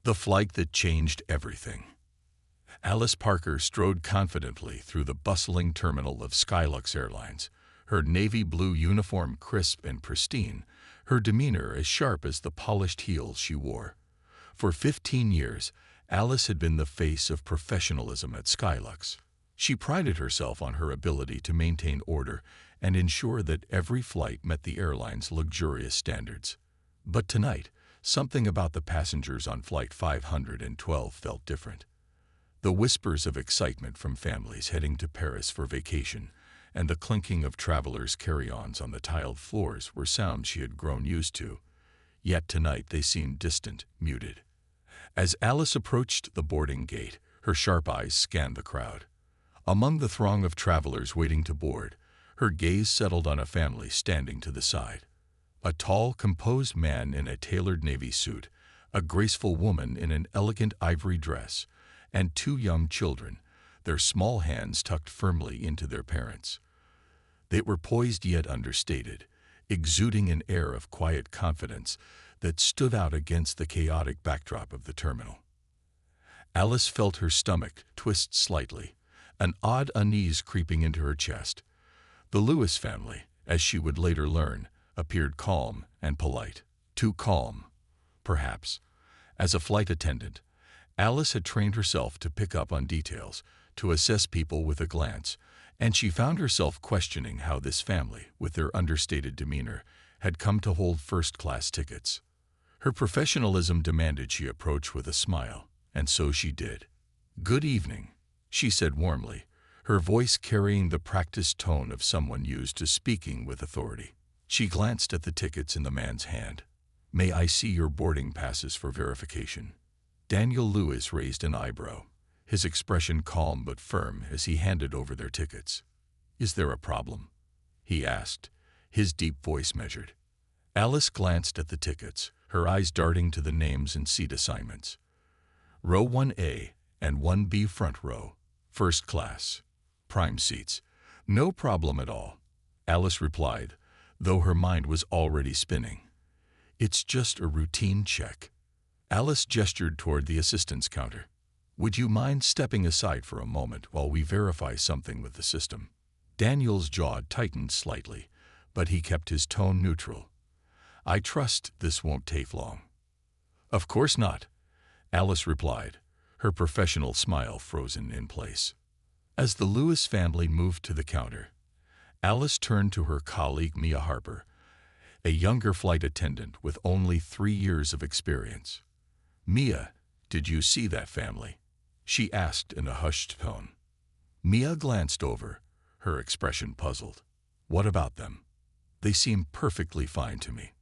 The flight that changed everything. Alice Parker strode confidently through the bustling terminal of Skylux Airlines, her navy blue uniform crisp and pristine, her demeanor as sharp as the polished heels she wore. For 15 years, Alice had been the face of professionalism at Skylux. She prided herself on her ability to maintain order and ensure that every flight met the airline's luxurious standards. But tonight, something about the passengers on Flight 512 felt different. The whispers of excitement from families heading to Paris for vacation and the clinking of travelers' carry-ons on the tiled floors were sounds she had grown used to. Yet tonight they seemed distant, muted. As Alice approached the boarding gate, her sharp eyes scanned the crowd. Among the throng of travelers waiting to board, her gaze settled on a family standing to the side. A tall, composed man in a tailored navy suit, a graceful woman in an elegant ivory dress, and two young children, their small hands tucked firmly into their parents'. They were poised yet understated, exuding an air of quiet confidence that stood out against the chaotic backdrop of the terminal. Alice felt her stomach twist slightly, an odd unease creeping into her chest. The Lewis family, as she would later learn, appeared calm and polite. Too calm, perhaps. As a flight attendant, Alice had trained herself to pick up on details, to assess people with a glance, and she found herself questioning how this family, with their understated demeanor, had come to hold first-class tickets. Her professionalism demanded she approach with a smile, and so she did. "Good evening," she said warmly, her voice carrying the practiced tone of someone used to speaking with authority. She glanced at the tickets in the man's hand. "May I see your boarding passes for verification?" Daniel Lewis raised an eyebrow, his expression calm but firm as he handed over their tickets. "Is there a problem?" he asked, his deep voice measured. Alice glanced at the tickets, her eyes darting to the names and seat assignments. Row 1A and 1B front row, first class, prime seats. "No problem at all," Alice replied, though her mind was already spinning. "It's just a routine check." Alice gestured toward the assistance counter. "Would you mind stepping aside for a moment while we verify something with the system?" Daniel's jaw tightened slightly, but he kept his tone neutral. "I trust this won't take long." "Of course not," Alice replied, her professional smile frozen in place. As the Lewis family moved to the counter, Alice turned to her colleague Mia Harper, a younger flight attendant with only 3 years of experience. "Mia, did you see that family?" she asked in a hushed tone. Mia glanced over, her expression puzzled. "What about them? They seem perfectly fine to me."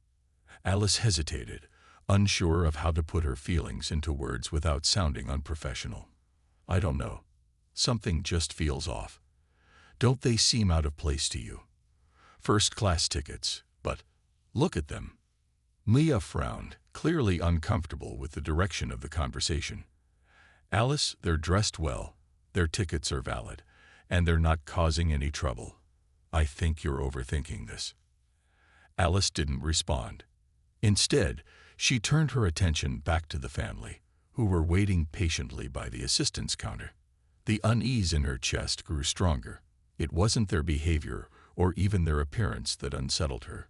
Alice hesitated, unsure of how to put her feelings into words without sounding unprofessional. "I don't know. Something just feels off. Don't they seem out of place to you? First-class tickets, but look at them." Mia frowned, clearly uncomfortable with the direction of the conversation. "Alice, they're dressed well, their tickets are valid, and they're not causing any trouble. I think you're overthinking this." Alice didn't respond. Instead, she turned her attention back to the family, who were waiting patiently by the assistance counter. The unease in her chest grew stronger. It wasn't their behavior or even their appearance that unsettled her.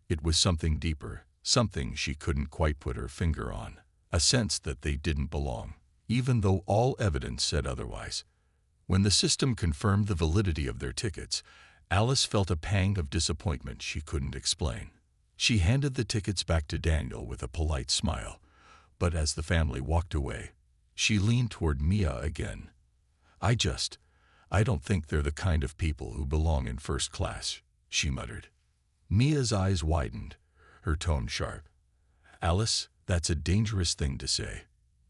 It was something deeper, something she couldn't quite put her finger on, a sense that they didn't belong, even though all evidence said otherwise. When the system confirmed the validity of their tickets, Alice felt a pang of disappointment she couldn't explain. She handed the tickets back to Daniel with a polite smile, but as the family walked away, she leaned toward Mia again. I don't think they're the kind of people who belong in first class," she muttered. Mia's eyes widened, her tone sharp. "Alice, that's a dangerous thing to say.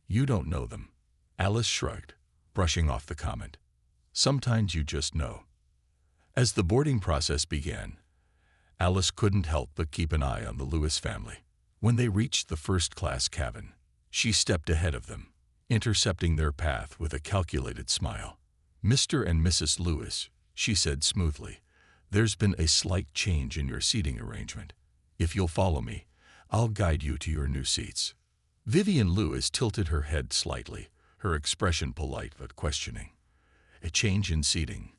You don't know them." Alice shrugged, brushing off the comment. "Sometimes you just know." As the boarding process began, Alice couldn't help but keep an eye on the Lewis family. When they reached the first-class cabin, she stepped ahead of them, intercepting their path with a calculated smile. "Mr. and Mrs. Lewis," she said smoothly, "there's been a slight change in your seating arrangement. If you'll follow me, I'll guide you to your new seats." Vivian Lewis tilted her head slightly, her expression polite but questioning. A change in seating.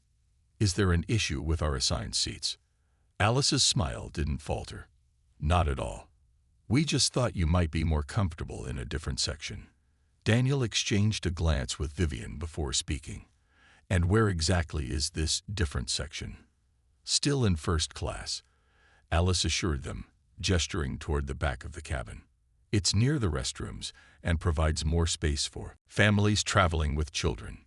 Is there an issue with our assigned seats? Alice's smile didn't falter. Not at all. We just thought you might be more comfortable in a different section. Daniel exchanged a glance with Vivian before speaking. And where exactly is this different section? Still in first class, Alice assured them, gesturing toward the back of the cabin. It's near the restrooms and provides more space for families traveling with children.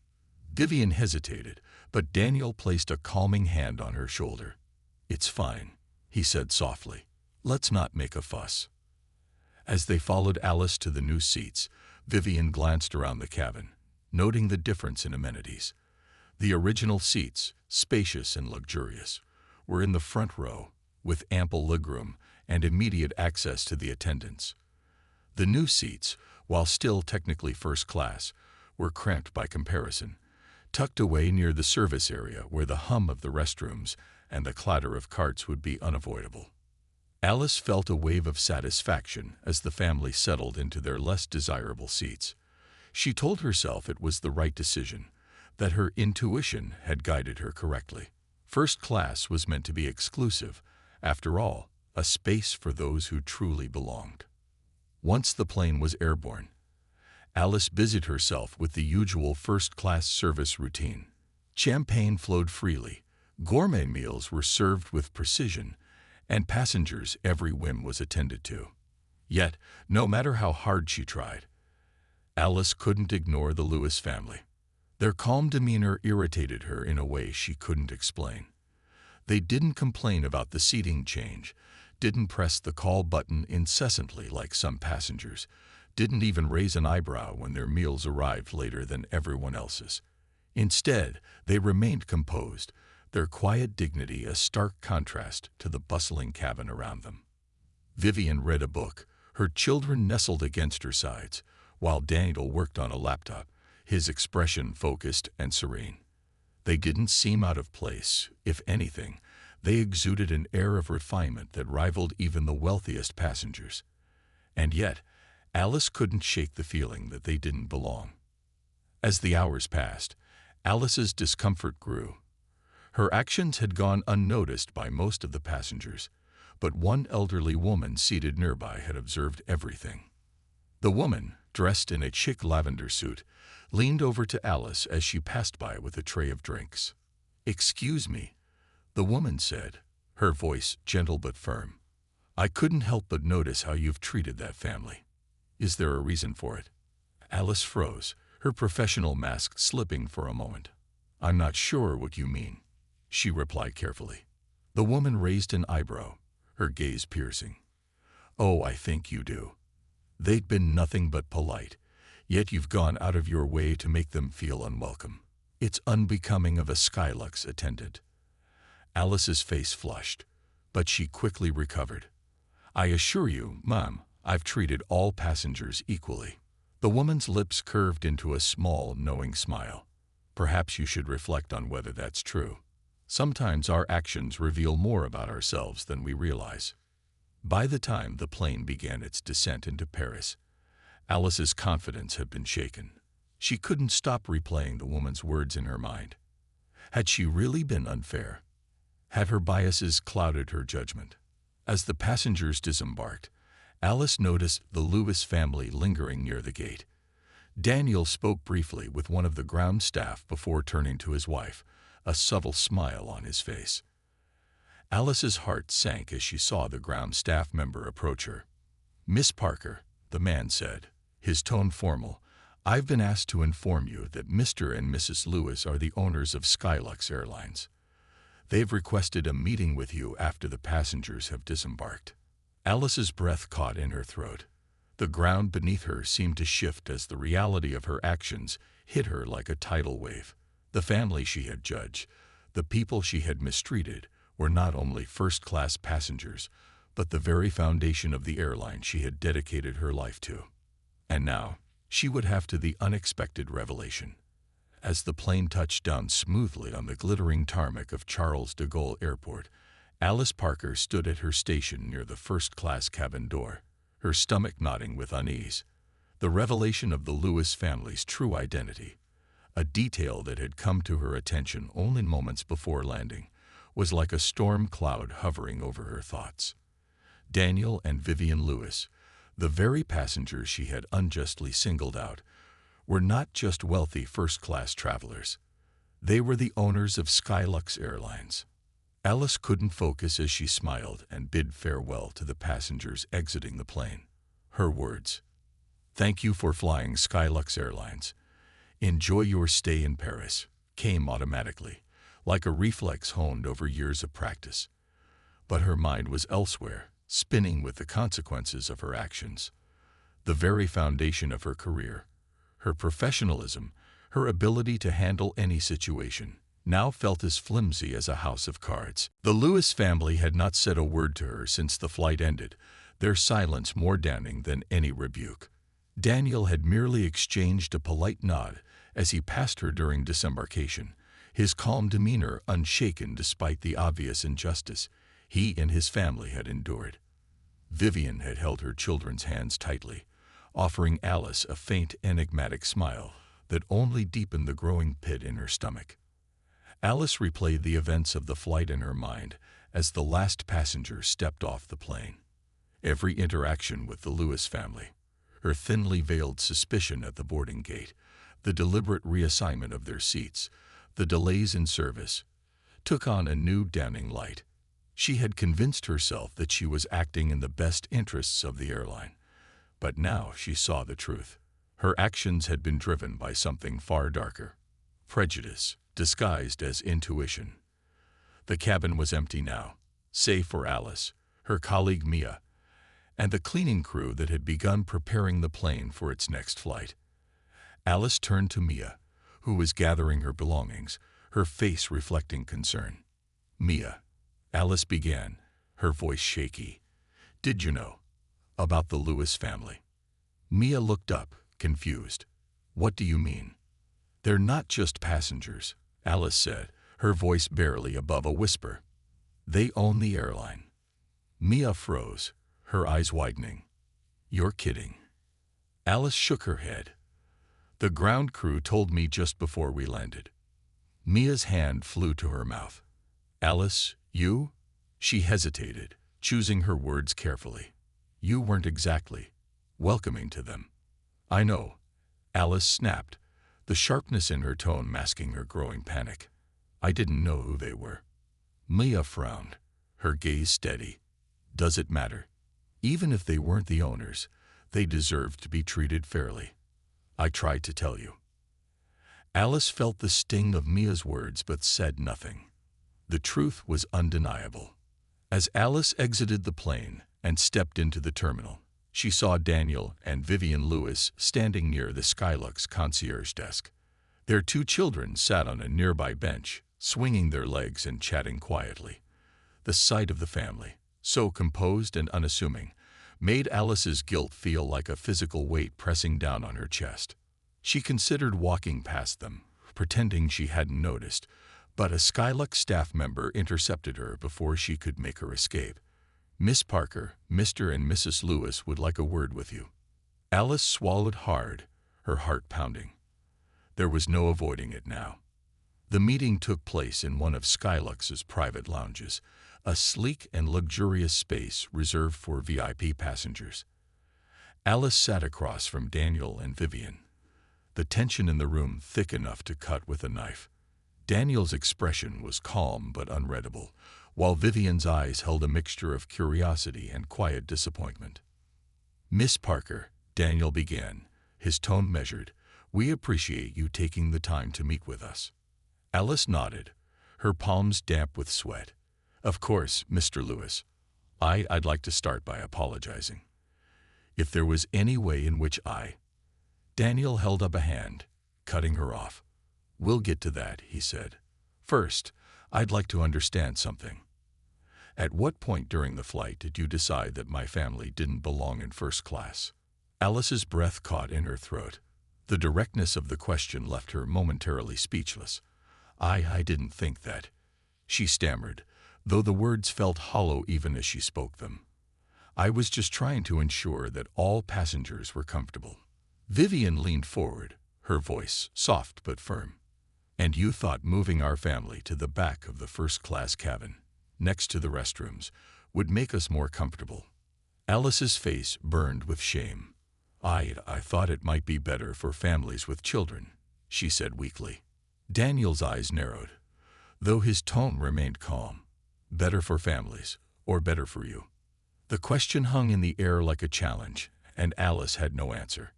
Vivian hesitated, but Daniel placed a calming hand on her shoulder. It's fine, he said softly. Let's not make a fuss. As they followed Alice to the new seats, Vivian glanced around the cabin, noting the difference in amenities. The original seats, spacious and luxurious, were in the front row, with ample legroom and immediate access to the attendants. The new seats, while still technically first class, were cramped by comparison, tucked away near the service area where the hum of the restrooms and the clatter of carts would be unavoidable. Alice felt a wave of satisfaction as the family settled into their less desirable seats. She told herself it was the right decision, that her intuition had guided her correctly. First class was meant to be exclusive, after all, a space for those who truly belonged. Once the plane was airborne, Alice busied herself with the usual first-class service routine. Champagne flowed freely, gourmet meals were served with precision, and passengers' every whim was attended to. Yet, no matter how hard she tried, Alice couldn't ignore the Lewis family. Their calm demeanor irritated her in a way she couldn't explain. They didn't complain about the seating change, didn't press the call button incessantly like some passengers, didn't even raise an eyebrow when their meals arrived later than everyone else's. Instead, they remained composed, their quiet dignity a stark contrast to the bustling cabin around them. Vivian read a book, her children nestled against her sides, while Daniel worked on a laptop, his expression focused and serene. They didn't seem out of place. If anything, they exuded an air of refinement that rivaled even the wealthiest passengers. And yet, Alice couldn't shake the feeling that they didn't belong. As the hours passed, Alice's discomfort grew. Her actions had gone unnoticed by most of the passengers, but one elderly woman seated nearby had observed everything. The woman, dressed in a chic lavender suit, leaned over to Alice as she passed by with a tray of drinks. "Excuse me," the woman said, her voice gentle but firm. "I couldn't help but notice how you've treated that family. Is there a reason for it?" Alice froze, her professional mask slipping for a moment. "I'm not sure what you mean," she replied carefully. The woman raised an eyebrow, her gaze piercing. "Oh, I think you do. They'd been nothing but polite, yet you've gone out of your way to make them feel unwelcome. It's unbecoming of a Skylux attendant." Alice's face flushed, but she quickly recovered. "I assure you, Ma'am, I've treated all passengers equally." The woman's lips curved into a small, knowing smile. "Perhaps you should reflect on whether that's true. Sometimes our actions reveal more about ourselves than we realize." By the time the plane began its descent into Paris, Alice's confidence had been shaken. She couldn't stop replaying the woman's words in her mind. Had she really been unfair? Had her biases clouded her judgment? As the passengers disembarked, Alice noticed the Lewis family lingering near the gate. Daniel spoke briefly with one of the ground staff before turning to his wife, a subtle smile on his face. Alice's heart sank as she saw the ground staff member approach her. "Miss Parker," the man said, his tone formal, "I've been asked to inform you that Mr. and Mrs. Lewis are the owners of Skylux Airlines. They've requested a meeting with you after the passengers have disembarked." Alice's breath caught in her throat. The ground beneath her seemed to shift as the reality of her actions hit her like a tidal wave. The family she had judged, the people she had mistreated, were not only first-class passengers, but the very foundation of the airline she had dedicated her life to. And now, she would have to the unexpected revelation. As the plane touched down smoothly on the glittering tarmac of Charles de Gaulle Airport, Alice Parker stood at her station near the first-class cabin door, her stomach knotting with unease. The revelation of the Lewis family's true identity, a detail that had come to her attention only moments before landing, was like a storm cloud hovering over her thoughts. Daniel and Vivian Lewis, the very passengers she had unjustly singled out, were not just wealthy first-class travelers. They were the owners of Skylux Airlines. Alice couldn't focus as she smiled and bid farewell to the passengers exiting the plane. Her words, "Thank you for flying Skylux Airlines. Enjoy your stay in Paris," came automatically, like a reflex honed over years of practice. But her mind was elsewhere, spinning with the consequences of her actions. The very foundation of her career, her professionalism, her ability to handle any situation, now felt as flimsy as a house of cards. The Lewis family had not said a word to her since the flight ended, their silence more damning than any rebuke. Daniel had merely exchanged a polite nod as he passed her during disembarkation, his calm demeanor unshaken despite the obvious injustice he and his family had endured. Vivian had held her children's hands tightly, offering Alice a faint, enigmatic smile that only deepened the growing pit in her stomach. Alice replayed the events of the flight in her mind as the last passenger stepped off the plane. Every interaction with the Lewis family, her thinly veiled suspicion at the boarding gate, the deliberate reassignment of their seats, the delays in service, took on a new damning light. She had convinced herself that she was acting in the best interests of the airline, but now she saw the truth. Her actions had been driven by something far darker, prejudice, disguised as intuition. The cabin was empty now, save for Alice, her colleague Mia, and the cleaning crew that had begun preparing the plane for its next flight. Alice turned to Mia, who was gathering her belongings, her face reflecting concern. "Mia," Alice began, her voice shaky, "did you know about the Lewis family?" Mia looked up, confused. "What do you mean?" "They're not just passengers," Alice said, her voice barely above a whisper. "They own the airline." Mia froze, her eyes widening. "You're kidding." Alice shook her head. "The ground crew told me just before we landed." Mia's hand flew to her mouth. "Alice, you?" She hesitated, choosing her words carefully. "You weren't exactly welcoming to them." "I know," Alice snapped, the sharpness in her tone masking her growing panic. "I didn't know who they were." Mia frowned, her gaze steady. "Does it matter? Even if they weren't the owners, they deserved to be treated fairly. I tried to tell you." Alice felt the sting of Mia's words but said nothing. The truth was undeniable. As Alice exited the plane and stepped into the terminal, she saw Daniel and Vivian Lewis standing near the Skylux concierge desk. Their two children sat on a nearby bench, swinging their legs and chatting quietly. The sight of the family, so composed and unassuming, made Alice's guilt feel like a physical weight pressing down on her chest. She considered walking past them, pretending she hadn't noticed, but a Skylux staff member intercepted her before she could make her escape. "Miss Parker, Mr. and Mrs. Lewis would like a word with you." Alice swallowed hard, her heart pounding. There was no avoiding it now. The meeting took place in one of Skylux's private lounges, a sleek and luxurious space reserved for VIP passengers. Alice sat across from Daniel and Vivian, the tension in the room thick enough to cut with a knife. Daniel's expression was calm but unreadable, while Vivian's eyes held a mixture of curiosity and quiet disappointment. "Miss Parker," Daniel began, his tone measured, "we appreciate you taking the time to meet with us." Alice nodded, her palms damp with sweat. "Of course, Mr. Lewis. I'd like to start by apologizing. If there was any way in which Daniel held up a hand, cutting her off. "We'll get to that," he said. "First, I'd like to understand something. At what point during the flight did you decide that my family didn't belong in first class?" Alice's breath caught in her throat. The directness of the question left her momentarily speechless. I didn't think that," she stammered, though the words felt hollow even as she spoke them. "I was just trying to ensure that all passengers were comfortable." Vivian leaned forward, her voice soft but firm. And you thought moving our family to the back of the first-class cabin, next to the restrooms, would make us more comfortable. Alice's face burned with shame. I thought it might be better for families with children, she said weakly. Daniel's eyes narrowed, though his tone remained calm. Better for families, or better for you? The question hung in the air like a challenge, and Alice had no answer.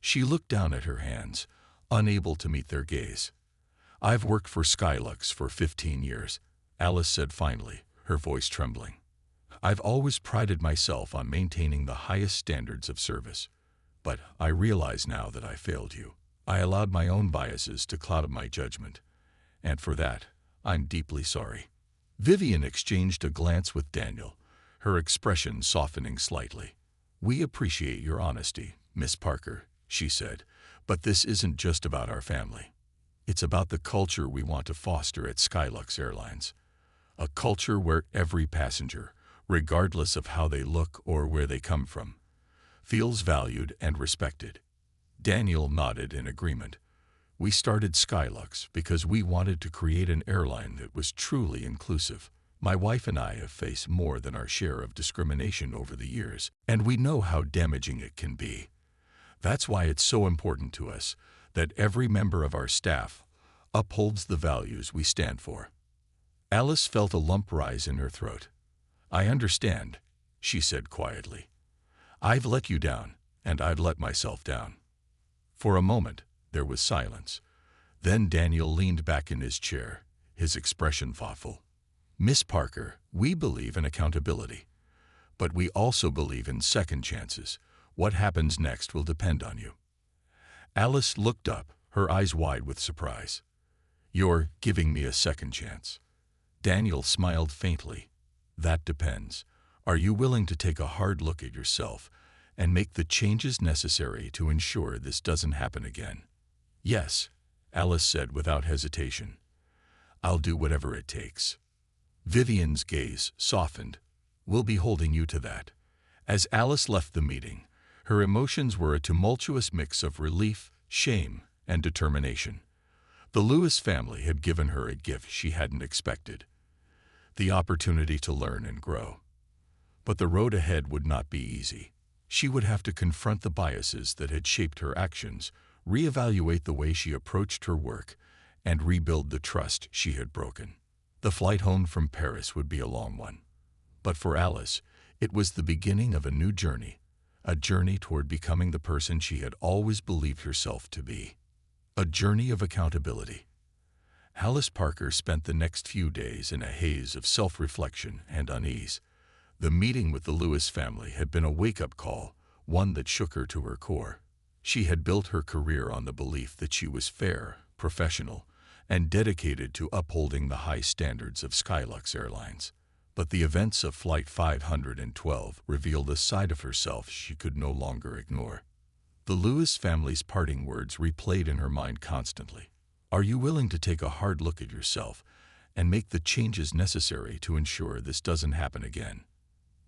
She looked down at her hands, unable to meet their gaze. I've worked for Skylux for 15 years, Alice said finally, her voice trembling. I've always prided myself on maintaining the highest standards of service. But I realize now that I failed you. I allowed my own biases to cloud my judgment. And for that, I'm deeply sorry. Vivian exchanged a glance with Daniel, her expression softening slightly. We appreciate your honesty, Miss Parker, she said, but this isn't just about our family. It's about the culture we want to foster at Skylux Airlines. A culture where every passenger, regardless of how they look or where they come from, feels valued and respected. Daniel nodded in agreement. We started Skylux because we wanted to create an airline that was truly inclusive. My wife and I have faced more than our share of discrimination over the years, and we know how damaging it can be. That's why it's so important to us that every member of our staff upholds the values we stand for. Alice felt a lump rise in her throat. I understand, she said quietly. I've let you down, and I've let myself down. For a moment, there was silence. Then Daniel leaned back in his chair, his expression thoughtful. Miss Parker, we believe in accountability. But we also believe in second chances. What happens next will depend on you. Alice looked up, her eyes wide with surprise. You're giving me a second chance. Daniel smiled faintly. That depends. Are you willing to take a hard look at yourself and make the changes necessary to ensure this doesn't happen again? Yes, Alice said without hesitation. I'll do whatever it takes. Vivian's gaze softened. We'll be holding you to that. As Alice left the meeting, her emotions were a tumultuous mix of relief, shame, and determination. The Lewis family had given her a gift she hadn't expected. The opportunity to learn and grow. But the road ahead would not be easy. She would have to confront the biases that had shaped her actions, reevaluate the way she approached her work, and rebuild the trust she had broken. The flight home from Paris would be a long one. But for Alice, it was the beginning of a new journey, a journey toward becoming the person she had always believed herself to be. A journey of accountability. Alice Parker spent the next few days in a haze of self-reflection and unease. The meeting with the Lewis family had been a wake-up call, one that shook her to her core. She had built her career on the belief that she was fair, professional, and dedicated to upholding the high standards of Skylux Airlines. But the events of Flight 512 revealed a side of herself she could no longer ignore. The Lewis family's parting words replayed in her mind constantly. Are you willing to take a hard look at yourself and make the changes necessary to ensure this doesn't happen again?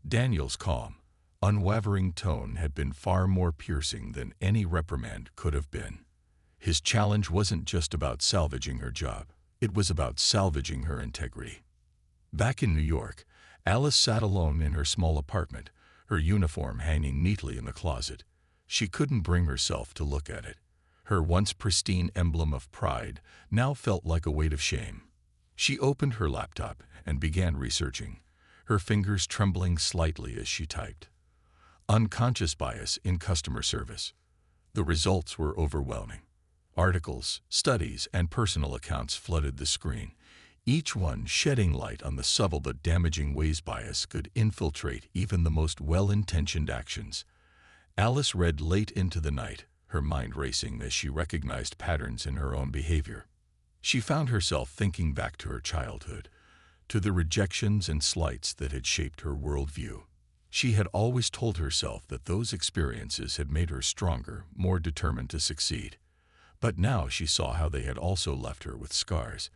Daniel's calm, unwavering tone had been far more piercing than any reprimand could have been. His challenge wasn't just about salvaging her job. It was about salvaging her integrity. Back in New York, Alice sat alone in her small apartment, her uniform hanging neatly in the closet. She couldn't bring herself to look at it. Her once pristine emblem of pride now felt like a weight of shame. She opened her laptop and began researching, her fingers trembling slightly as she typed. Unconscious bias in customer service. The results were overwhelming. Articles, studies, and personal accounts flooded the screen, each one shedding light on the subtle but damaging ways bias could infiltrate even the most well-intentioned actions. Alice read late into the night, her mind racing as she recognized patterns in her own behavior. She found herself thinking back to her childhood, to the rejections and slights that had shaped her worldview. She had always told herself that those experiences had made her stronger, more determined to succeed. But now she saw how they had also left her with scars,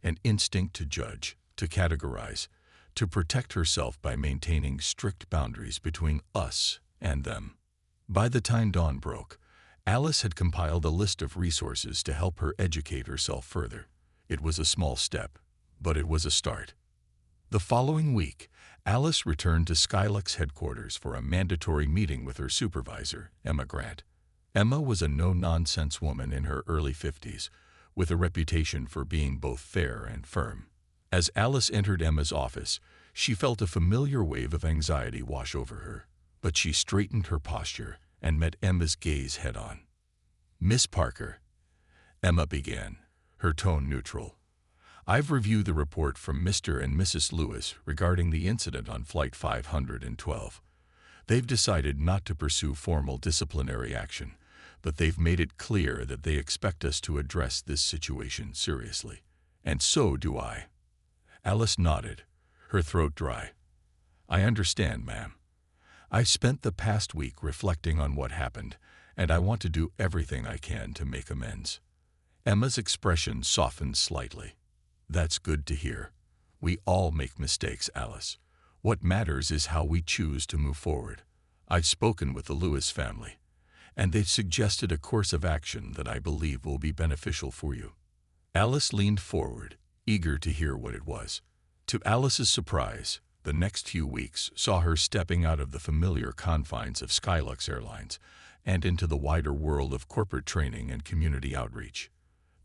an instinct to judge, to categorize, to protect herself by maintaining strict boundaries between us and them. By the time dawn broke, Alice had compiled a list of resources to help her educate herself further. It was a small step, but it was a start. The following week, Alice returned to Skylux headquarters for a mandatory meeting with her supervisor, Emma Grant. Emma was a no-nonsense woman in her early 50s, with a reputation for being both fair and firm. As Alice entered Emma's office, she felt a familiar wave of anxiety wash over her, but she straightened her posture and met Emma's gaze head-on. "Miss Parker," Emma began, her tone neutral, "I've reviewed the report from Mr. and Mrs. Lewis regarding the incident on Flight 512. They've decided not to pursue formal disciplinary action, but they've made it clear that they expect us to address this situation seriously. And so do I." Alice nodded, her throat dry. "I understand, ma'am. I've spent the past week reflecting on what happened, and I want to do everything I can to make amends." Emma's expression softened slightly. "That's good to hear. We all make mistakes, Alice. What matters is how we choose to move forward. I've spoken with the Lewis family, and they've suggested a course of action that I believe will be beneficial for you." Alice leaned forward, eager to hear what it was. To Alice's surprise, the next few weeks saw her stepping out of the familiar confines of Skylux Airlines and into the wider world of corporate training and community outreach.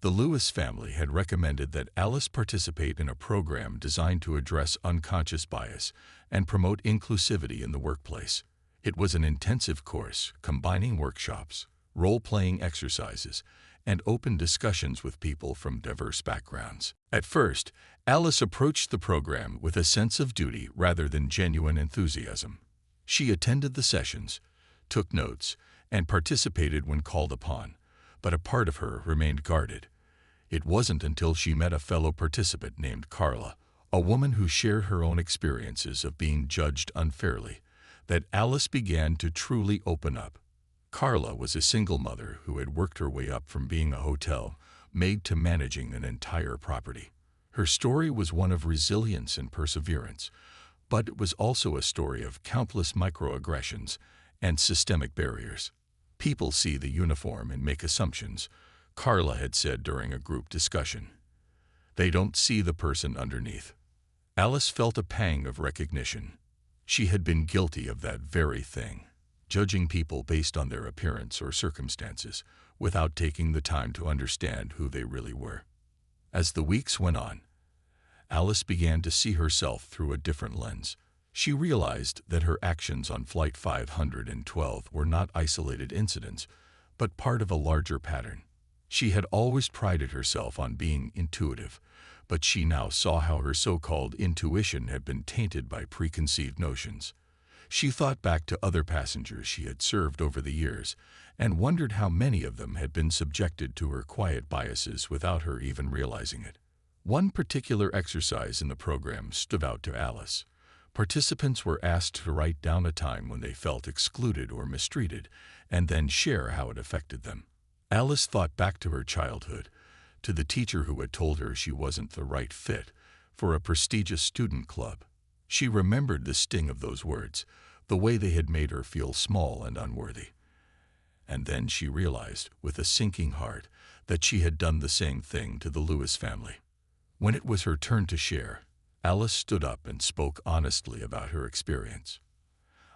The Lewis family had recommended that Alice participate in a program designed to address unconscious bias and promote inclusivity in the workplace. It was an intensive course combining workshops, role-playing exercises, and open discussions with people from diverse backgrounds. At first, Alice approached the program with a sense of duty rather than genuine enthusiasm. She attended the sessions, took notes, and participated when called upon, but a part of her remained guarded. It wasn't until she met a fellow participant named Carla, a woman who shared her own experiences of being judged unfairly, that Alice began to truly open up. Carla was a single mother who had worked her way up from being a hotel maid to managing an entire property. Her story was one of resilience and perseverance, but it was also a story of countless microaggressions and systemic barriers. "People see the uniform and make assumptions," Carla had said during a group discussion. "They don't see the person underneath." Alice felt a pang of recognition. She had been guilty of that very thing, judging people based on their appearance or circumstances, without taking the time to understand who they really were. As the weeks went on, Alice began to see herself through a different lens. She realized that her actions on Flight 512 were not isolated incidents, but part of a larger pattern. She had always prided herself on being intuitive, but she now saw how her so-called intuition had been tainted by preconceived notions. She thought back to other passengers she had served over the years and wondered how many of them had been subjected to her quiet biases without her even realizing it. One particular exercise in the program stood out to Alice. Participants were asked to write down a time when they felt excluded or mistreated, and then share how it affected them. Alice thought back to her childhood, to the teacher who had told her she wasn't the right fit for a prestigious student club. She remembered the sting of those words, the way they had made her feel small and unworthy. And then she realized, with a sinking heart, that she had done the same thing to the Lewis family. When it was her turn to share, Alice stood up and spoke honestly about her experience.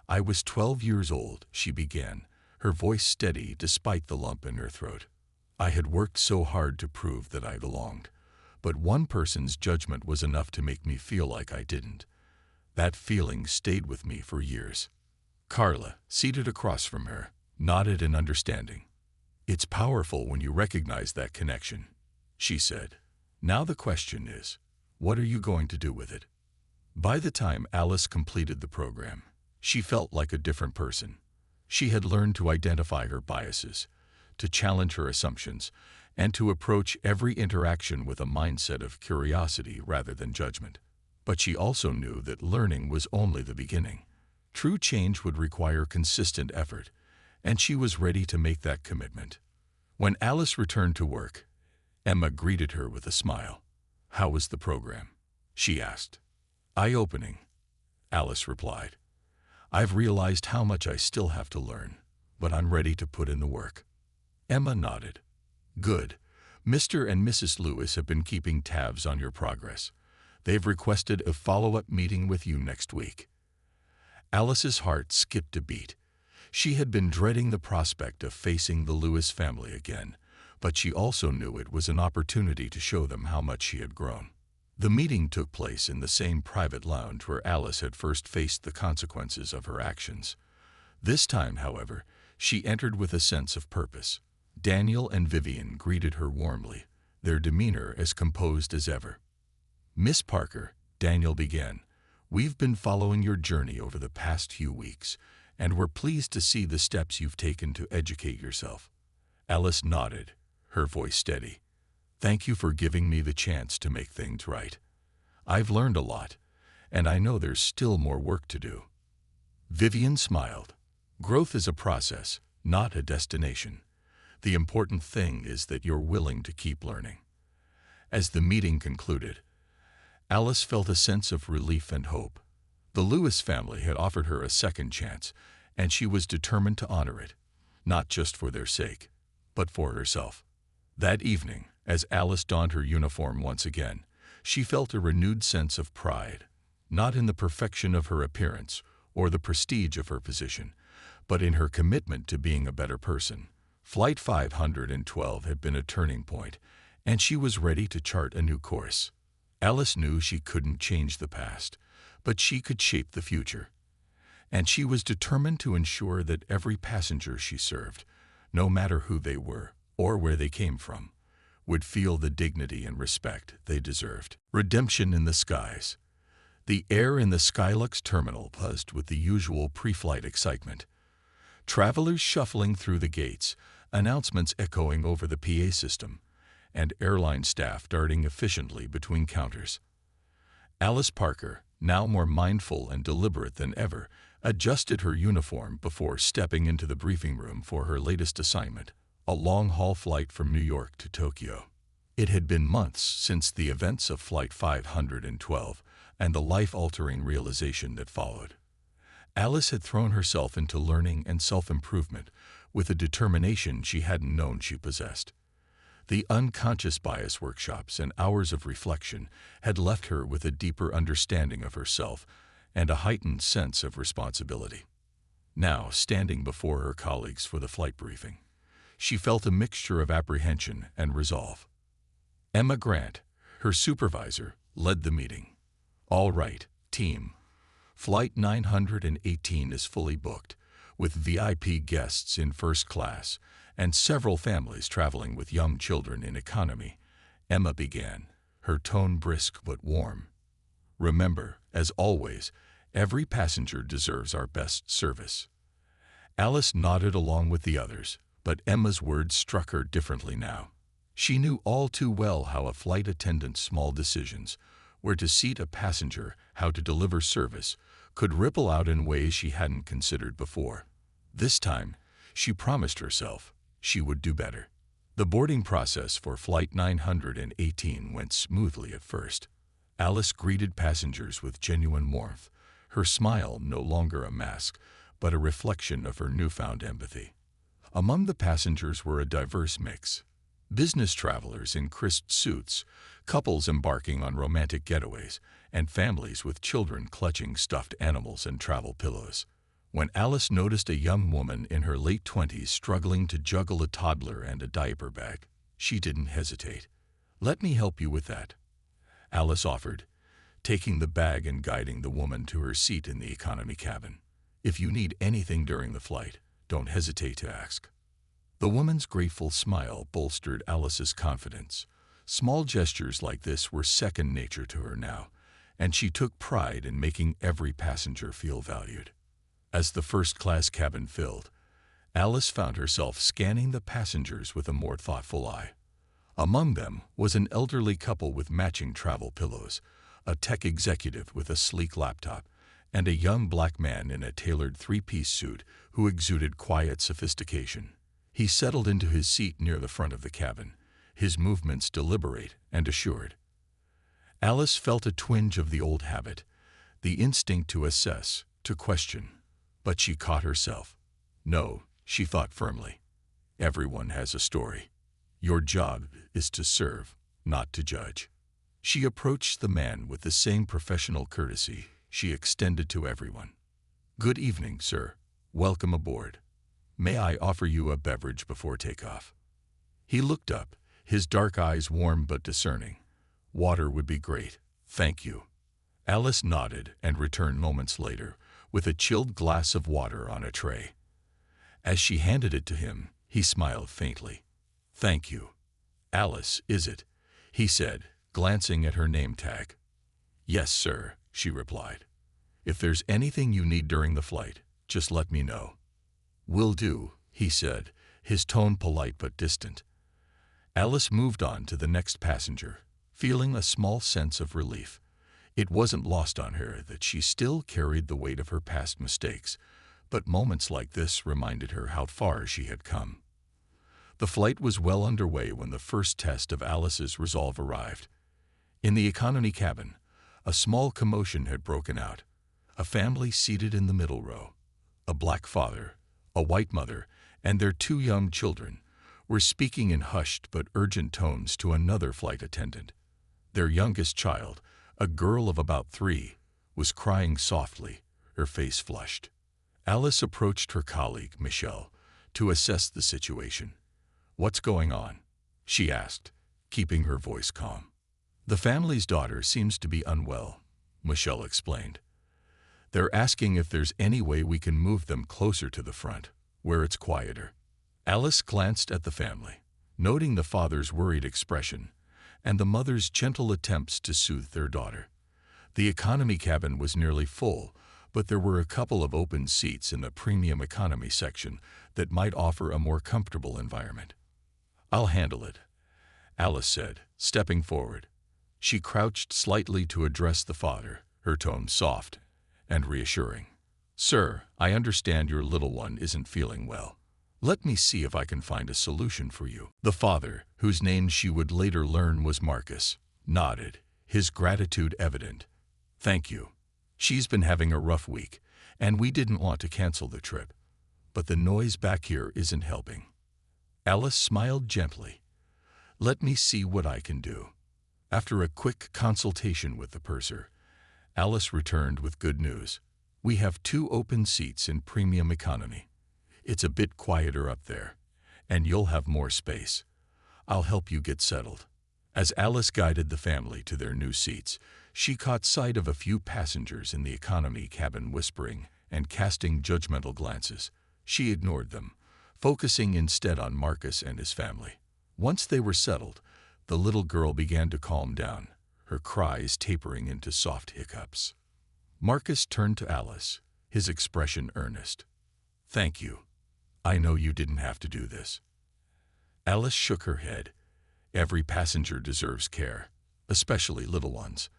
"I was 12 years old," she began, her voice steady despite the lump in her throat. "I had worked so hard to prove that I belonged, but one person's judgment was enough to make me feel like I didn't. That feeling stayed with me for years." Carla, seated across from her, nodded in understanding. "It's powerful when you recognize that connection," she said. "Now the question is, what are you going to do with it?" By the time Alice completed the program, she felt like a different person. She had learned to identify her biases, to challenge her assumptions, and to approach every interaction with a mindset of curiosity rather than judgment. But she also knew that learning was only the beginning. True change would require consistent effort, and she was ready to make that commitment. When Alice returned to work, Emma greeted her with a smile. "How was the program?" she asked. "Eye-opening," Alice replied. "I've realized how much I still have to learn, but I'm ready to put in the work." Emma nodded. Good. Mr. and Mrs. Lewis have been keeping tabs on your progress. They've requested a follow-up meeting with you next week. Alice's heart skipped a beat. She had been dreading the prospect of facing the Lewis family again, but she also knew it was an opportunity to show them how much she had grown. The meeting took place in the same private lounge where Alice had first faced the consequences of her actions. This time, however, she entered with a sense of purpose. Daniel and Vivian greeted her warmly, their demeanor as composed as ever. Miss Parker, Daniel began, we've been following your journey over the past few weeks, and we're pleased to see the steps you've taken to educate yourself. Alice nodded, her voice steady. Thank you for giving me the chance to make things right. I've learned a lot, and I know there's still more work to do. Vivian smiled. Growth is a process, not a destination. The important thing is that you're willing to keep learning. As the meeting concluded, Alice felt a sense of relief and hope. The Lewis family had offered her a second chance, and she was determined to honor it, not just for their sake, but for herself. That evening, as Alice donned her uniform once again, she felt a renewed sense of pride, not in the perfection of her appearance or the prestige of her position, but in her commitment to being a better person. Flight 512 had been a turning point, and she was ready to chart a new course. Alice knew she couldn't change the past, but she could shape the future. And she was determined to ensure that every passenger she served, no matter who they were or where they came from, would feel the dignity and respect they deserved. Redemption in the skies. The air in the Skylux terminal buzzed with the usual pre-flight excitement. Travelers shuffling through the gates, announcements echoing over the PA system, and airline staff darting efficiently between counters. Alice Parker, now more mindful and deliberate than ever, adjusted her uniform before stepping into the briefing room for her latest assignment, a long-haul flight from New York to Tokyo. It had been months since the events of Flight 512 and the life-altering realization that followed. Alice had thrown herself into learning and self-improvement with a determination she hadn't known she possessed. The unconscious bias workshops and hours of reflection had left her with a deeper understanding of herself and a heightened sense of responsibility. Now, standing before her colleagues for the flight briefing, she felt a mixture of apprehension and resolve. Emma Grant, her supervisor, led the meeting. All right, team. Flight 918 is fully booked, with VIP guests in first class and several families traveling with young children in economy. Emma began, her tone brisk but warm. Remember, as always, every passenger deserves our best service. Alice nodded along with the others, but Emma's words struck her differently now. She knew all too well how a flight attendant's small decisions, where to seat a passenger, how to deliver service, could ripple out in ways she hadn't considered before. This time, she promised herself she would do better. The boarding process for Flight 918 went smoothly at first. Alice greeted passengers with genuine warmth, her smile no longer a mask, but a reflection of her newfound empathy. Among the passengers were a diverse mix. Business travelers in crisp suits, couples embarking on romantic getaways, and families with children clutching stuffed animals and travel pillows. When Alice noticed a young woman in her late 20s struggling to juggle a toddler and a diaper bag, she didn't hesitate. "Let me help you with that," Alice offered, taking the bag and guiding the woman to her seat in the economy cabin. "If you need anything during the flight, don't hesitate to ask." The woman's grateful smile bolstered Alice's confidence. Small gestures like this were second nature to her now, and she took pride in making every passenger feel valued. As the first-class cabin filled, Alice found herself scanning the passengers with a more thoughtful eye. Among them was an elderly couple with matching travel pillows, a tech executive with a sleek laptop, and a young black man in a tailored three-piece suit who exuded quiet sophistication. He settled into his seat near the front of the cabin, his movements deliberate and assured. Alice felt a twinge of the old habit, the instinct to assess, to question. But she caught herself. No, she thought firmly. Everyone has a story. Your job is to serve, not to judge. She approached the man with the same professional courtesy she extended to everyone. Good evening, sir. Welcome aboard. May I offer you a beverage before takeoff? He looked up, his dark eyes warm but discerning. Water would be great, thank you. Alice nodded and returned moments later with a chilled glass of water on a tray. As she handed it to him, he smiled faintly. Thank you. Alice, is it? He said, glancing at her name tag. Yes, sir, she replied. If there's anything you need during the flight, just let me know. Will do, he said, his tone polite but distant. Alice moved on to the next passenger, feeling a small sense of relief. It wasn't lost on her that she still carried the weight of her past mistakes, but moments like this reminded her how far she had come. The flight was well underway when the first test of Alice's resolve arrived. In the economy cabin, a small commotion had broken out. A family seated in the middle row, a black father, a white mother, and their 2 young children, were speaking in hushed but urgent tones to another flight attendant. Their youngest child, a girl of about 3, was crying softly, her face flushed. Alice approached her colleague, Michelle, to assess the situation. What's going on? She asked, keeping her voice calm. The family's daughter seems to be unwell, Michelle explained. They're asking if there's any way we can move them closer to the front, where it's quieter. Alice glanced at the family, noting the father's worried expression and the mother's gentle attempts to soothe their daughter. The economy cabin was nearly full, but there were a couple of open seats in the premium economy section that might offer a more comfortable environment. I'll handle it, Alice said, stepping forward. She crouched slightly to address the father, her tone soft and reassuring. Sir, I understand your little one isn't feeling well. Let me see if I can find a solution for you. The father, whose name she would later learn was Marcus, nodded, his gratitude evident. Thank you. She's been having a rough week, and we didn't want to cancel the trip. But the noise back here isn't helping. Alice smiled gently. Let me see what I can do. After a quick consultation with the purser, Alice returned with good news. We have 2 open seats in premium economy. It's a bit quieter up there, and you'll have more space. I'll help you get settled. As Alice guided the family to their new seats, she caught sight of a few passengers in the economy cabin whispering and casting judgmental glances. She ignored them, focusing instead on Marcus and his family. Once they were settled, the little girl began to calm down, her cries tapering into soft hiccups. Marcus turned to Alice, his expression earnest. Thank you. I know you didn't have to do this. Alice shook her head. Every passenger deserves care, especially little ones.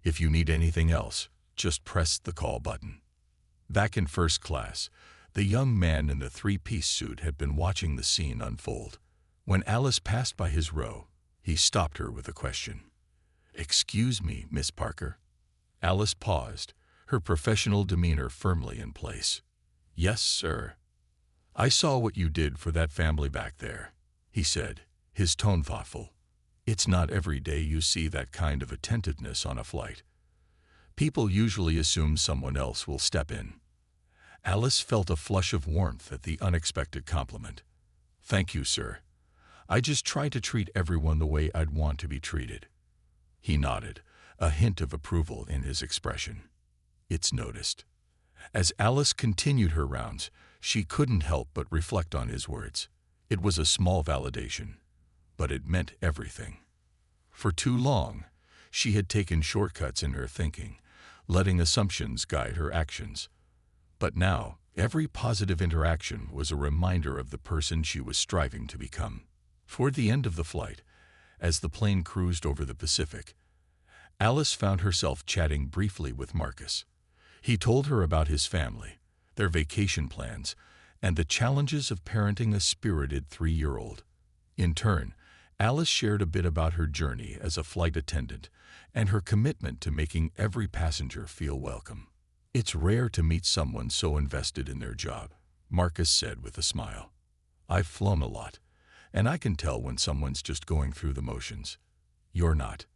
If you need anything else, just press the call button. Back in first class, the young man in the 3-piece suit had been watching the scene unfold. When Alice passed by his row, he stopped her with a question. Excuse me, Miss Parker. Alice paused, her professional demeanor firmly in place. Yes, sir. I saw what you did for that family back there, he said, his tone thoughtful. It's not every day you see that kind of attentiveness on a flight. People usually assume someone else will step in. Alice felt a flush of warmth at the unexpected compliment. Thank you, sir. I just try to treat everyone the way I'd want to be treated. He nodded, a hint of approval in his expression. It's noticed. As Alice continued her rounds, she couldn't help but reflect on his words. It was a small validation, but it meant everything. For too long, she had taken shortcuts in her thinking, letting assumptions guide her actions. But now, every positive interaction was a reminder of the person she was striving to become. Toward the end of the flight, as the plane cruised over the Pacific, Alice found herself chatting briefly with Marcus. He told her about his family, their vacation plans, and the challenges of parenting a spirited 3-year-old. In turn, Alice shared a bit about her journey as a flight attendant and her commitment to making every passenger feel welcome. It's rare to meet someone so invested in their job, Marcus said with a smile. I've flown a lot, and I can tell when someone's just going through the motions. You're not.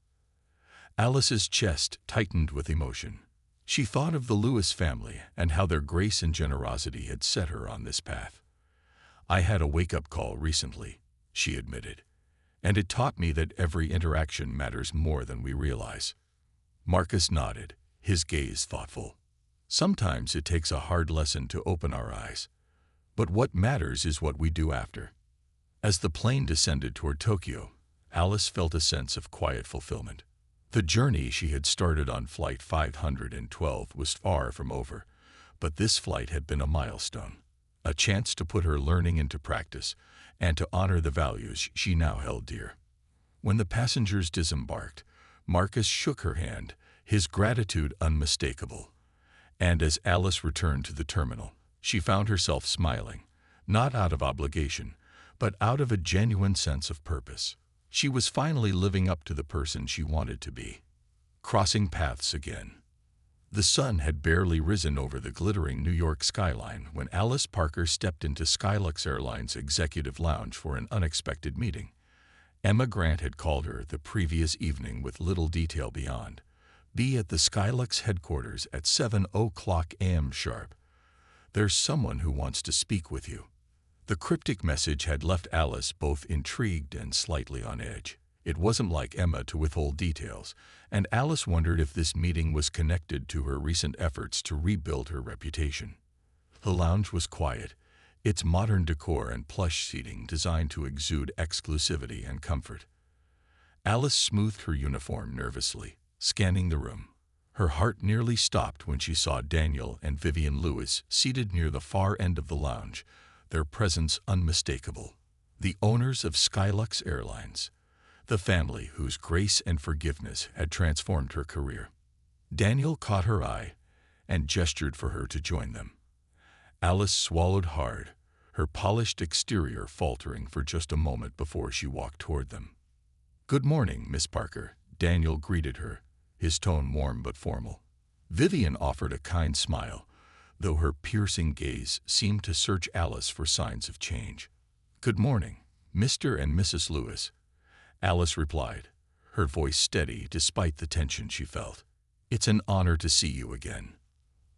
Alice's chest tightened with emotion. She thought of the Lewis family and how their grace and generosity had set her on this path. I had a wake-up call recently, she admitted, and it taught me that every interaction matters more than we realize. Marcus nodded, his gaze thoughtful. Sometimes it takes a hard lesson to open our eyes, but what matters is what we do after. As the plane descended toward Tokyo, Alice felt a sense of quiet fulfillment. The journey she had started on Flight 512 was far from over, but this flight had been a milestone, a chance to put her learning into practice and to honor the values she now held dear. When the passengers disembarked, Marcus shook her hand, his gratitude unmistakable. And as Alice returned to the terminal, she found herself smiling, not out of obligation, but out of a genuine sense of purpose. She was finally living up to the person she wanted to be. Crossing paths again. The sun had barely risen over the glittering New York skyline when Alice Parker stepped into Skylux Airlines' executive lounge for an unexpected meeting. Emma Grant had called her the previous evening with little detail beyond. Be at the Skylux headquarters at 7:00 a.m. sharp. There's someone who wants to speak with you. The cryptic message had left Alice both intrigued and slightly on edge. It wasn't like Emma to withhold details, and Alice wondered if this meeting was connected to her recent efforts to rebuild her reputation. The lounge was quiet, its modern decor and plush seating designed to exude exclusivity and comfort. Alice smoothed her uniform nervously, scanning the room. Her heart nearly stopped when she saw Daniel and Vivian Lewis seated near the far end of the lounge, their presence unmistakable. The owners of Skylux Airlines, the family whose grace and forgiveness had transformed her career. Daniel caught her eye and gestured for her to join them. Alice swallowed hard, her polished exterior faltering for just a moment before she walked toward them. "Good morning, Miss Parker," Daniel greeted her, his tone warm but formal. Vivian offered a kind smile, though her piercing gaze seemed to search Alice for signs of change. "Good morning, Mr. and Mrs. Lewis," Alice replied, her voice steady despite the tension she felt. "It's an honor to see you again."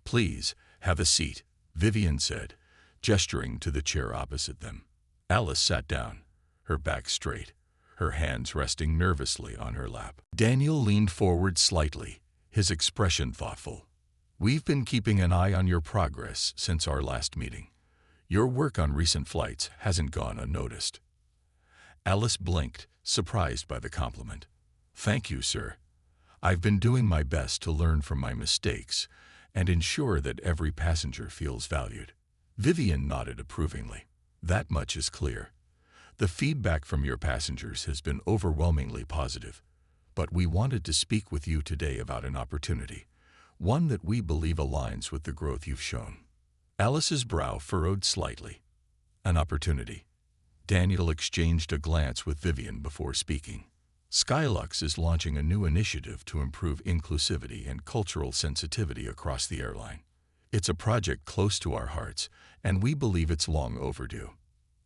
"Please, have a seat," Vivian said, gesturing to the chair opposite them. Alice sat down, her back straight, her hands resting nervously on her lap. Daniel leaned forward slightly, his expression thoughtful. "We've been keeping an eye on your progress since our last meeting. Your work on recent flights hasn't gone unnoticed." Alice blinked, surprised by the compliment. "Thank you, sir. I've been doing my best to learn from my mistakes and ensure that every passenger feels valued." Vivian nodded approvingly. "That much is clear. The feedback from your passengers has been overwhelmingly positive, but we wanted to speak with you today about an opportunity, one that we believe aligns with the growth you've shown." Alice's brow furrowed slightly. "An opportunity?" Daniel exchanged a glance with Vivian before speaking. "Skylux is launching a new initiative to improve inclusivity and cultural sensitivity across the airline. It's a project close to our hearts, and we believe it's long overdue.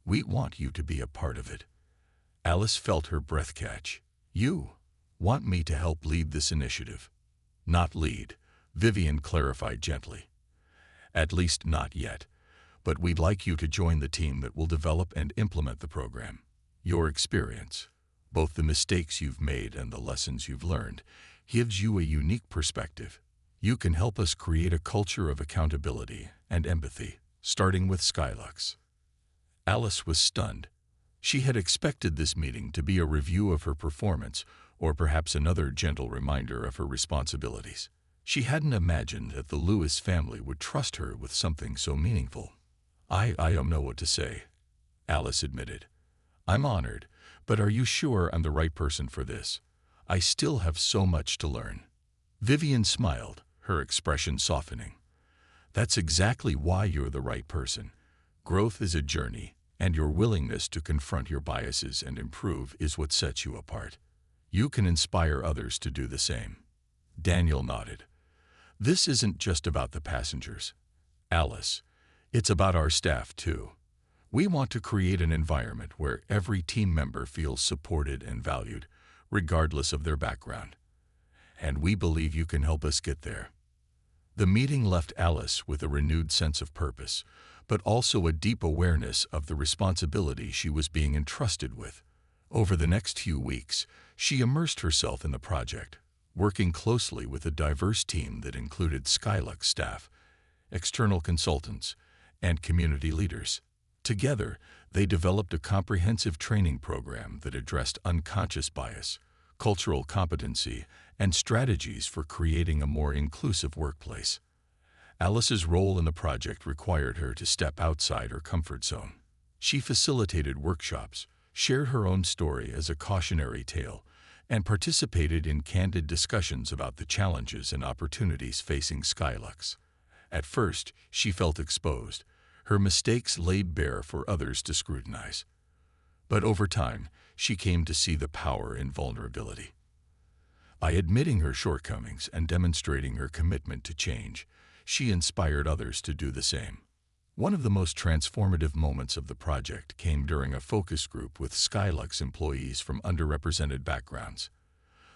We want you to be a part of it." Alice felt her breath catch. "You want me to help lead this initiative?" "Not lead," Vivian clarified gently. "At least not yet, but we'd like you to join the team that will develop and implement the program. Your experience, both the mistakes you've made and the lessons you've learned, gives you a unique perspective. You can help us create a culture of accountability and empathy, starting with Skylux." Alice was stunned. She had expected this meeting to be a review of her performance, or perhaps another gentle reminder of her responsibilities. She hadn't imagined that the Lewis family would trust her with something so meaningful. I don't know what to say," Alice admitted. "I'm honored, but are you sure I'm the right person for this? I still have so much to learn." Vivian smiled, her expression softening. "That's exactly why you're the right person. Growth is a journey, and your willingness to confront your biases and improve is what sets you apart. You can inspire others to do the same." Daniel nodded. "This isn't just about the passengers, Alice. It's about our staff, too. We want to create an environment where every team member feels supported and valued, regardless of their background. And we believe you can help us get there." The meeting left Alice with a renewed sense of purpose, but also a deep awareness of the responsibility she was being entrusted with. Over the next few weeks, she immersed herself in the project, working closely with a diverse team that included Skylux staff, external consultants, and community leaders. Together, they developed a comprehensive training program that addressed unconscious bias, cultural competency, and strategies for creating a more inclusive workplace. Alice's role in the project required her to step outside her comfort zone. She facilitated workshops, shared her own story as a cautionary tale, and participated in candid discussions about the challenges and opportunities facing Skylux. At first, she felt exposed, her mistakes laid bare for others to scrutinize. But over time, she came to see the power in vulnerability. By admitting her shortcomings and demonstrating her commitment to change, she inspired others to do the same. One of the most transformative moments of the project came during a focus group with Skylux employees from underrepresented backgrounds.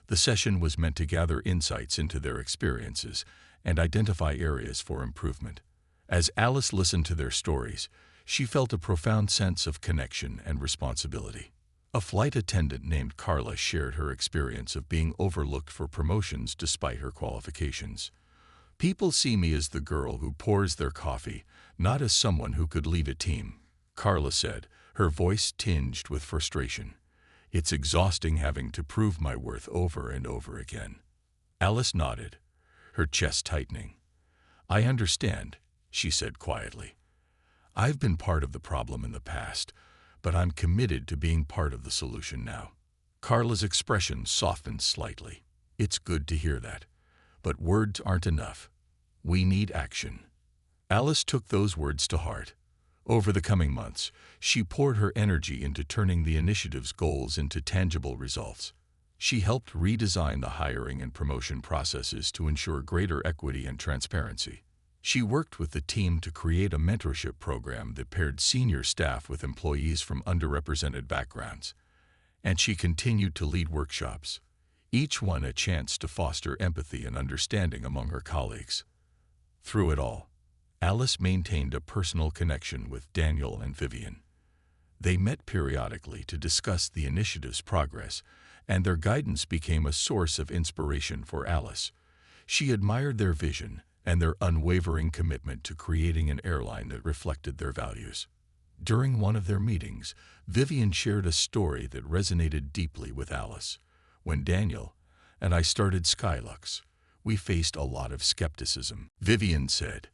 The session was meant to gather insights into their experiences and identify areas for improvement. As Alice listened to their stories, she felt a profound sense of connection and responsibility. A flight attendant named Carla shared her experience of being overlooked for promotions despite her qualifications. "People see me as the girl who pours their coffee, not as someone who could lead a team," Carla said, her voice tinged with frustration. "It's exhausting having to prove my worth over and over again." Alice nodded, her chest tightening. "I understand," she said quietly. "I've been part of the problem in the past, but I'm committed to being part of the solution now." Carla's expression softened slightly. "It's good to hear that. But words aren't enough. We need action." Alice took those words to heart. Over the coming months, she poured her energy into turning the initiative's goals into tangible results. She helped redesign the hiring and promotion processes to ensure greater equity and transparency. She worked with the team to create a mentorship program that paired senior staff with employees from underrepresented backgrounds. And she continued to lead workshops, each one a chance to foster empathy and understanding among her colleagues. Through it all, Alice maintained a personal connection with Daniel and Vivian. They met periodically to discuss the initiative's progress, and their guidance became a source of inspiration for Alice. She admired their vision and their unwavering commitment to creating an airline that reflected their values. During one of their meetings, Vivian shared a story that resonated deeply with Alice. "When Daniel and I started Skylux, we faced a lot of skepticism," Vivian said.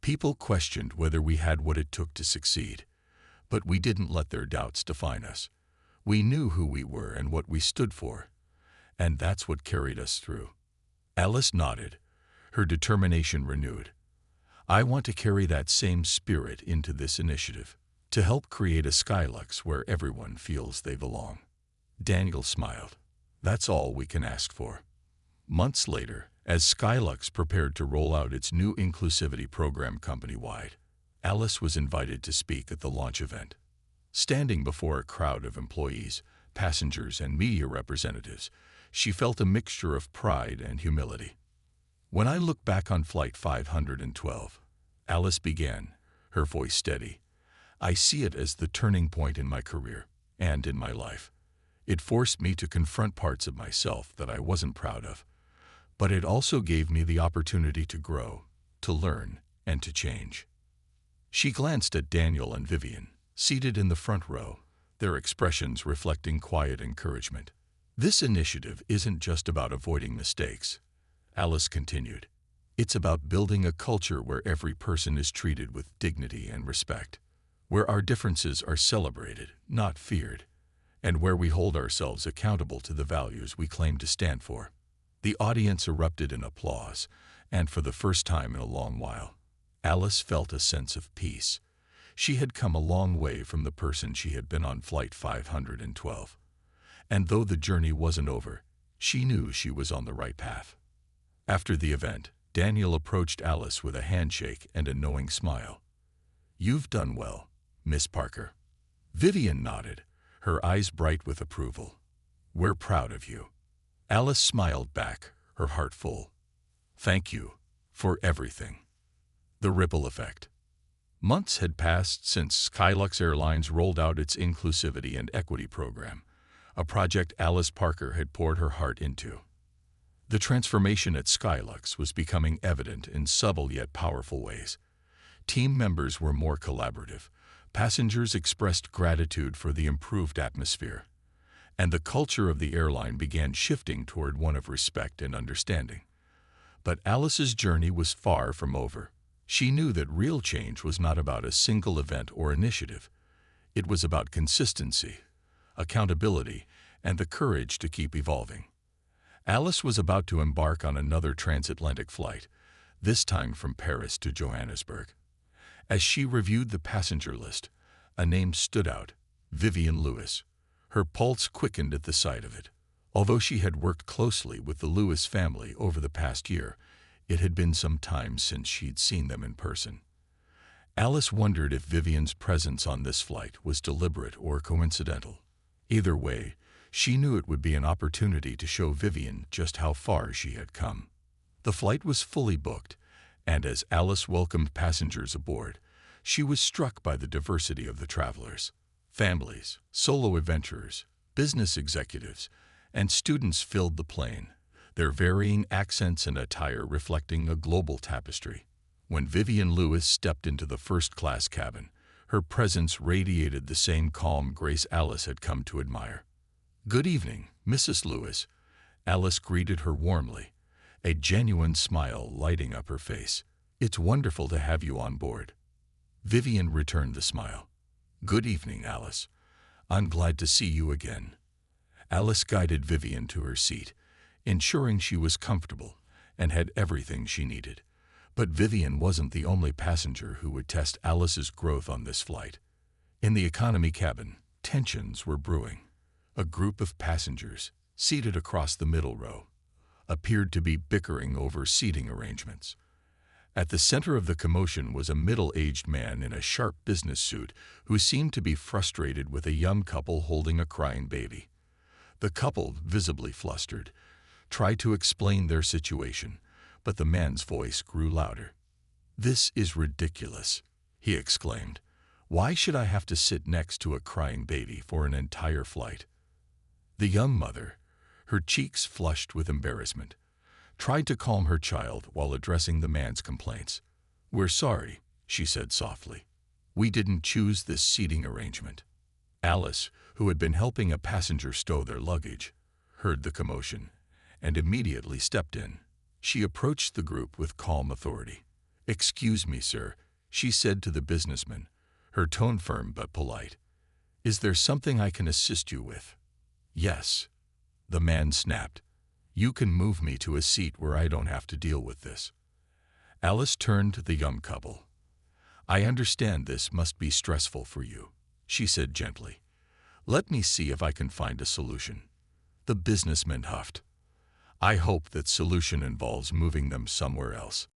"People questioned whether we had what it took to succeed, but we didn't let their doubts define us. We knew who we were and what we stood for, and that's what carried us through." Alice nodded, her determination renewed. "I want to carry that same spirit into this initiative, to help create a Skylux where everyone feels they belong." Daniel smiled. "That's all we can ask for." Months later, as Skylux prepared to roll out its new inclusivity program company-wide, Alice was invited to speak at the launch event. Standing before a crowd of employees, passengers, and media representatives, she felt a mixture of pride and humility. "When I look back on Flight 512, Alice began, her voice steady, "I see it as the turning point in my career and in my life. It forced me to confront parts of myself that I wasn't proud of, but it also gave me the opportunity to grow, to learn, and to change." She glanced at Daniel and Vivian, seated in the front row, their expressions reflecting quiet encouragement. "This initiative isn't just about avoiding mistakes," Alice continued. "It's about building a culture where every person is treated with dignity and respect, where our differences are celebrated, not feared, and where we hold ourselves accountable to the values we claim to stand for." The audience erupted in applause, and for the first time in a long while, Alice felt a sense of peace. She had come a long way from the person she had been on Flight 512. And though the journey wasn't over, she knew she was on the right path. After the event, Daniel approached Alice with a handshake and a knowing smile. "You've done well, Miss Parker. Vivian nodded, her eyes bright with approval. We're proud of you. Alice smiled back, her heart full. Thank you for everything. The ripple effect. Months had passed since Skylux Airlines rolled out its inclusivity and equity program, a project Alice Parker had poured her heart into. The transformation at Skylux was becoming evident in subtle yet powerful ways. Team members were more collaborative, passengers expressed gratitude for the improved atmosphere, and the culture of the airline began shifting toward one of respect and understanding. But Alice's journey was far from over. She knew that real change was not about a single event or initiative. It was about consistency, accountability, and the courage to keep evolving. Alice was about to embark on another transatlantic flight, this time from Paris to Johannesburg. As she reviewed the passenger list, a name stood out: Vivian Lewis. Her pulse quickened at the sight of it. Although she had worked closely with the Lewis family over the past year, it had been some time since she'd seen them in person. Alice wondered if Vivian's presence on this flight was deliberate or coincidental. Either way, she knew it would be an opportunity to show Vivian just how far she had come. The flight was fully booked, and as Alice welcomed passengers aboard, she was struck by the diversity of the travelers. Families, solo adventurers, business executives, and students filled the plane, their varying accents and attire reflecting a global tapestry. When Vivian Lewis stepped into the first-class cabin, her presence radiated the same calm grace Alice had come to admire. "Good evening, Mrs. Lewis." Alice greeted her warmly, a genuine smile lighting up her face. "It's wonderful to have you on board." Vivian returned the smile. "Good evening, Alice. I'm glad to see you again." Alice guided Vivian to her seat, ensuring she was comfortable and had everything she needed. But Vivian wasn't the only passenger who would test Alice's growth on this flight. In the economy cabin, tensions were brewing. A group of passengers, seated across the middle row, appeared to be bickering over seating arrangements. At the center of the commotion was a middle-aged man in a sharp business suit who seemed to be frustrated with a young couple holding a crying baby. The couple, visibly flustered, tried to explain their situation, but the man's voice grew louder. "This is ridiculous," he exclaimed. "Why should I have to sit next to a crying baby for an entire flight?" The young mother, her cheeks flushed with embarrassment, tried to calm her child while addressing the man's complaints. "We're sorry," she said softly. "We didn't choose this seating arrangement." Alice, who had been helping a passenger stow their luggage, heard the commotion and immediately stepped in. She approached the group with calm authority. "Excuse me, sir," she said to the businessman, her tone firm but polite. "Is there something I can assist you with?" "Yes," the man snapped. "You can move me to a seat where I don't have to deal with this." Alice turned to the young couple. "I understand this must be stressful for you," she said gently. "Let me see if I can find a solution." The businessman huffed. "I hope that solution involves moving them somewhere else."